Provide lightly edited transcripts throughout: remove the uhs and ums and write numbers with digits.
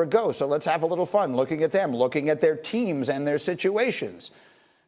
ago. So let's have a little fun looking at them, looking at their teams and their situations.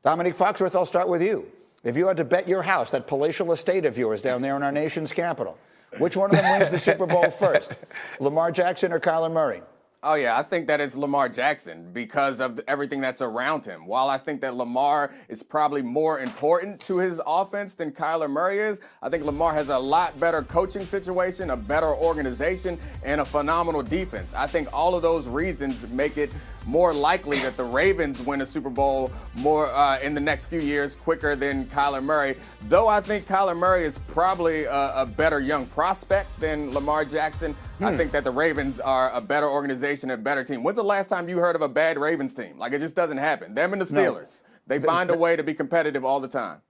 Dominique Foxworth, I'll start with you. If you had to bet your house, that palatial estate of yours down there in our nation's capital, which one of them wins the Super Bowl first? Lamar Jackson or Kyler Murray? Oh, yeah, I think that it's Lamar Jackson because of everything that's around him. While I think that Lamar is probably more important to his offense than Kyler Murray is, I think Lamar has a lot better coaching situation, a better organization, and a phenomenal defense. I think all of those reasons make it more likely that the Ravens win a Super Bowl more in the next few years quicker than Kyler Murray, though I think Kyler Murray is probably a better young prospect than Lamar Jackson. I think that the Ravens are a better organization, a better team. When's the last time you heard of a bad Ravens team? Like, it just doesn't happen. Them and the Steelers, they find a way to be competitive all the time.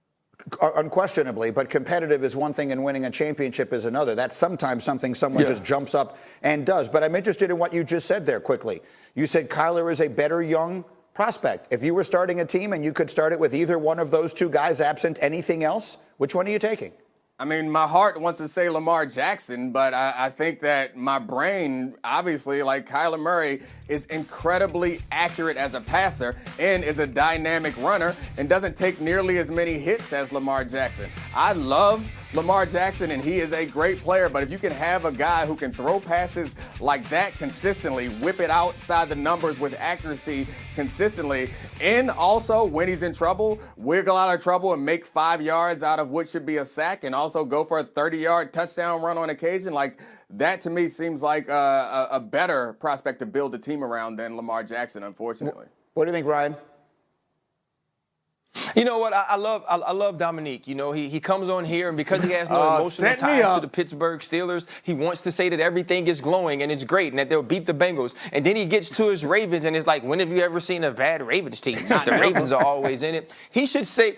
Unquestionably, but competitive is one thing and winning a championship is another. That's sometimes something someone just jumps up and does. But I'm interested in what you just said there quickly. You said Kyler is a better young prospect. If you were starting a team and you could start it with either one of those two guys absent anything else, which one are you taking? I mean, my heart wants to say Lamar Jackson, but I think that my brain, obviously, like Kyler Murray, is incredibly accurate as a passer and is a dynamic runner and doesn't take nearly as many hits as Lamar Jackson. I love Lamar Jackson, and he is a great player, but if you can have a guy who can throw passes like that consistently, whip it outside the numbers with accuracy consistently, and also when he's in trouble, wiggle out of trouble and make 5 yards out of what should be a sack, and also go for a 30-yard touchdown run on occasion, like that to me seems like a better prospect to build a team around than Lamar Jackson, unfortunately. What do you think, Ryan? You know what? I love Dominique. You know, he comes on here, and because he has no emotional ties to the Pittsburgh Steelers, he wants to say that everything is glowing and it's great and that they'll beat the Bengals. And then he gets to his Ravens, and it's like, when have you ever seen a bad Ravens team? The Ravens are always in it. He should say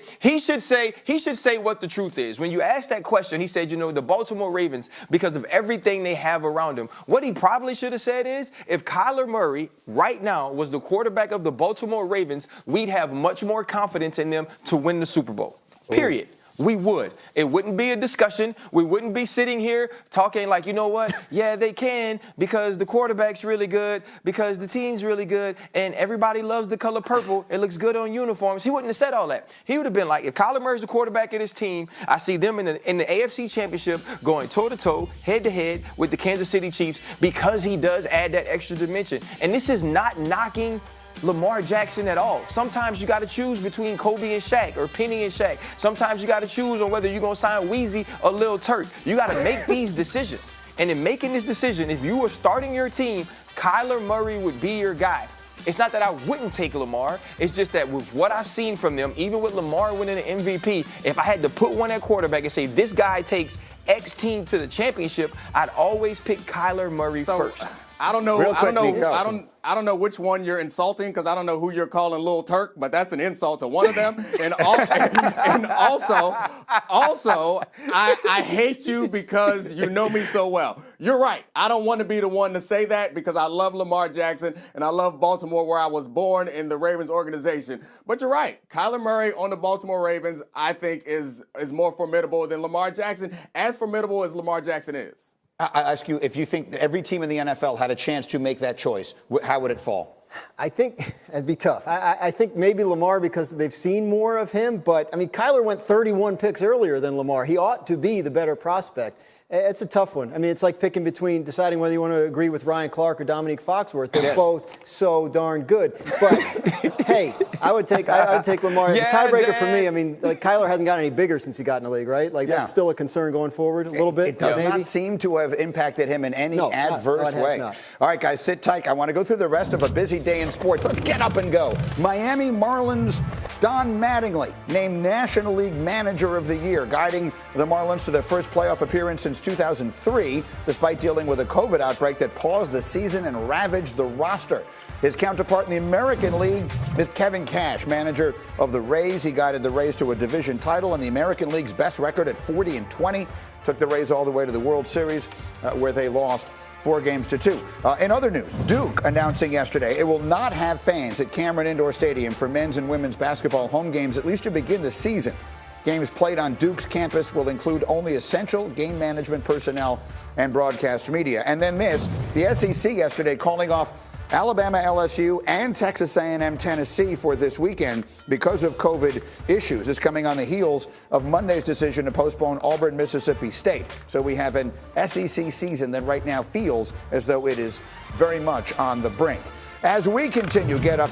what the truth is. When you ask that question, he said, you know, the Baltimore Ravens, because of everything they have around him. What he probably should have said is, if Kyler Murray right now was the quarterback of the Baltimore Ravens, we'd have much more confidence in them to win the Super Bowl. Period. We would. It wouldn't be a discussion. We wouldn't be sitting here talking like, you know what? Yeah, they can because the quarterback's really good, because the team's really good, and everybody loves the color purple. It looks good on uniforms. He wouldn't have said all that. He would have been like, if Kyler Murray's the quarterback of this team, I see them in the AFC Championship going toe-to-toe, head-to-head with the Kansas City Chiefs because he does add that extra dimension. And this is not knocking Lamar Jackson at all. Sometimes you got to choose between Kobe and Shaq or Penny and Shaq. Sometimes you got to choose on whether you're going to sign Weezy or Lil Turk. You got to make these decisions. And in making this decision, if you were starting your team, Kyler Murray would be your guy. It's not that I wouldn't take Lamar. It's just that with what I've seen from them, even with Lamar winning an MVP, if I had to put one at quarterback and say this guy takes X team to the championship, I'd always pick Kyler Murray first. I don't know. I don't know which one you're insulting because I don't know who you're calling Lil Turk, but that's an insult to one of them. And also, I hate you because you know me so well. You're right. I don't want to be the one to say that because I love Lamar Jackson and I love Baltimore, where I was born, in the Ravens organization. But you're right. Kyler Murray on the Baltimore Ravens, I think, is more formidable than Lamar Jackson, as formidable as Lamar Jackson is. I ask you, if you think every team in the NFL had a chance to make that choice, how would it fall? I think it'd be tough. I think maybe Lamar because they've seen more of him. But, I mean, Kyler went 31 picks earlier than Lamar. He ought to be the better prospect. It's a tough one. I mean, it's like deciding whether you want to agree with Ryan Clark or Dominique Foxworth. They're both so darn good. But, hey, I would take Lamar. The tiebreaker for me, I mean, like, Kyler hasn't gotten any bigger since he got in the league, right? Like, that's still a concern going forward a little bit. It does not seem to have impacted him in any adverse way. All right, guys, sit tight. I want to go through the rest of a busy day in sports. Let's get up and go. Miami Marlins Don Mattingly named National League Manager of the Year, guiding the Marlins to their first playoff appearance since 2003, despite dealing with a COVID outbreak that paused the season and ravaged the roster. His counterpart in the American League is Kevin Cash, manager of the Rays. He guided the Rays to a division title and the American League's best record at 40-20. Took the Rays all the way to the World Series, where they lost 4-2. In other news, Duke announcing yesterday it will not have fans at Cameron Indoor Stadium for men's and women's basketball home games, at least to begin the season. Games played on Duke's campus will include only essential game management personnel and broadcast media. And then the SEC yesterday calling off Alabama, LSU, and Texas A&M, Tennessee for this weekend because of COVID issues. This coming on the heels of Monday's decision to postpone Auburn, Mississippi State. So we have an SEC season that right now feels as though it is very much on the brink. As we continue, get up